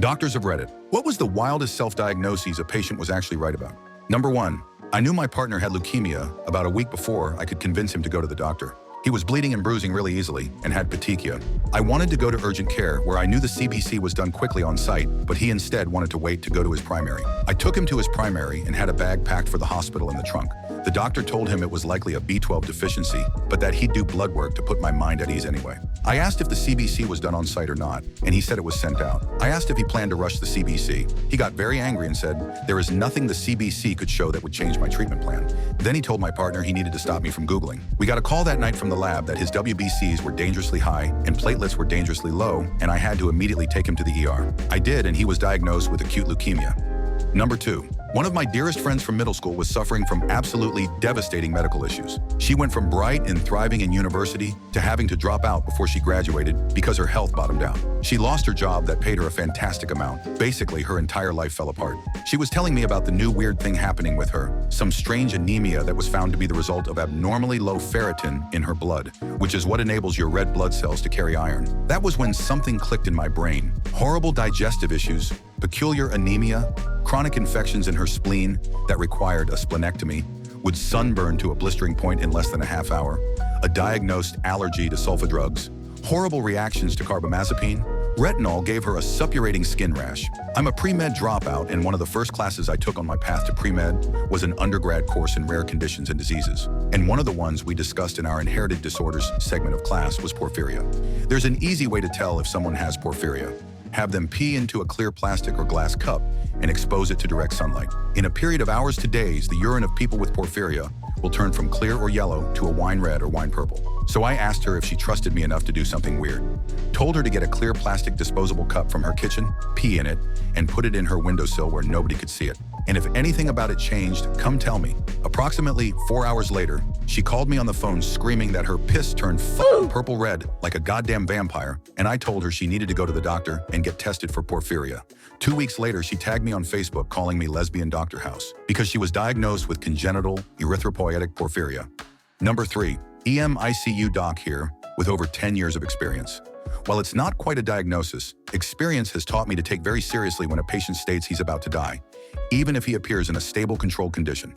Doctors of Reddit. What was the wildest self-diagnoses a patient was actually right about? Number 1. I knew my partner had leukemia about a week before I could convince him to go to the doctor. He was bleeding and bruising really easily and had petechia. I wanted to go to urgent care where I knew the CBC was done quickly on site, but he instead wanted to wait to go to his primary. I took him to his primary and had a bag packed for the hospital in the trunk. The doctor told him it was likely a B12 deficiency, but that he'd do blood work to put my mind at ease anyway. I asked if the CBC was done on site or not, and he said it was sent out. I asked if he planned to rush the CBC. He got very angry and said, "There is nothing the CBC could show that would change my treatment plan." Then he told my partner he needed to stop me from Googling. We got a call that night from the lab that his WBCs were dangerously high and platelets were dangerously low, and I had to immediately take him to the ER. I did, and he was diagnosed with acute leukemia. Number 2. One of my dearest friends from middle school was suffering from absolutely devastating medical issues. She went from bright and thriving in university to having to drop out before she graduated because her health bottomed out. She lost her job that paid her a fantastic amount. Basically, her entire life fell apart. She was telling me about the new weird thing happening with her, some strange anemia that was found to be the result of abnormally low ferritin in her blood, which is what enables your red blood cells to carry iron. That was when something clicked in my brain. Horrible digestive issues, peculiar anemia, chronic infections in her spleen that required a splenectomy, would sunburn to a blistering point in less than a half hour, a diagnosed allergy to sulfa drugs, horrible reactions to carbamazepine. Retinol gave her a suppurating skin rash. I'm a pre-med dropout, and one of the first classes I took on my path to pre-med was an undergrad course in rare conditions and diseases. And one of the ones we discussed in our inherited disorders segment of class was porphyria. There's an easy way to tell if someone has porphyria. Have them pee into a clear plastic or glass cup and expose it to direct sunlight. In a period of hours to days, the urine of people with porphyria will turn from clear or yellow to a wine red or wine purple. So I asked her if she trusted me enough to do something weird. Told her to get a clear plastic disposable cup from her kitchen, pee in it, and put it in her windowsill where nobody could see it. And if anything about it changed, come tell me. Approximately 4 hours later, she called me on the phone screaming that her piss turned purple red like a goddamn vampire, and I told her she needed to go to the doctor and get tested for porphyria. 2 weeks later, she tagged me on Facebook calling me lesbian Dr. House because she was diagnosed with congenital erythropoietic porphyria. Number 3. EMICU doc here with over 10 years of experience. While it's not quite a diagnosis, experience has taught me to take very seriously when a patient states he's about to die, even if he appears in a stable, controlled condition.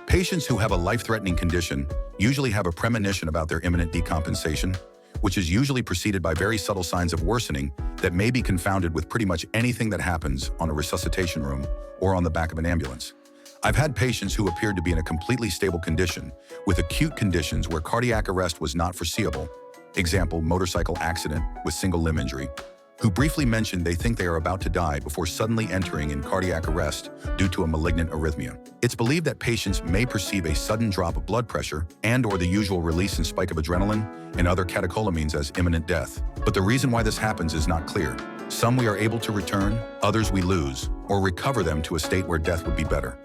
Patients who have a life-threatening condition usually have a premonition about their imminent decompensation, which is usually preceded by very subtle signs of worsening that may be confounded with pretty much anything that happens on a resuscitation room or on the back of an ambulance. I've had patients who appeared to be in a completely stable condition with acute conditions where cardiac arrest was not foreseeable, example, motorcycle accident with single limb injury, who briefly mentioned they think they are about to die before suddenly entering in cardiac arrest due to a malignant arrhythmia. It's believed that patients may perceive a sudden drop of blood pressure and/or the usual release and spike of adrenaline and other catecholamines as imminent death. But the reason why this happens is not clear. Some we are able to return, others we lose, or recover them to a state where death would be better.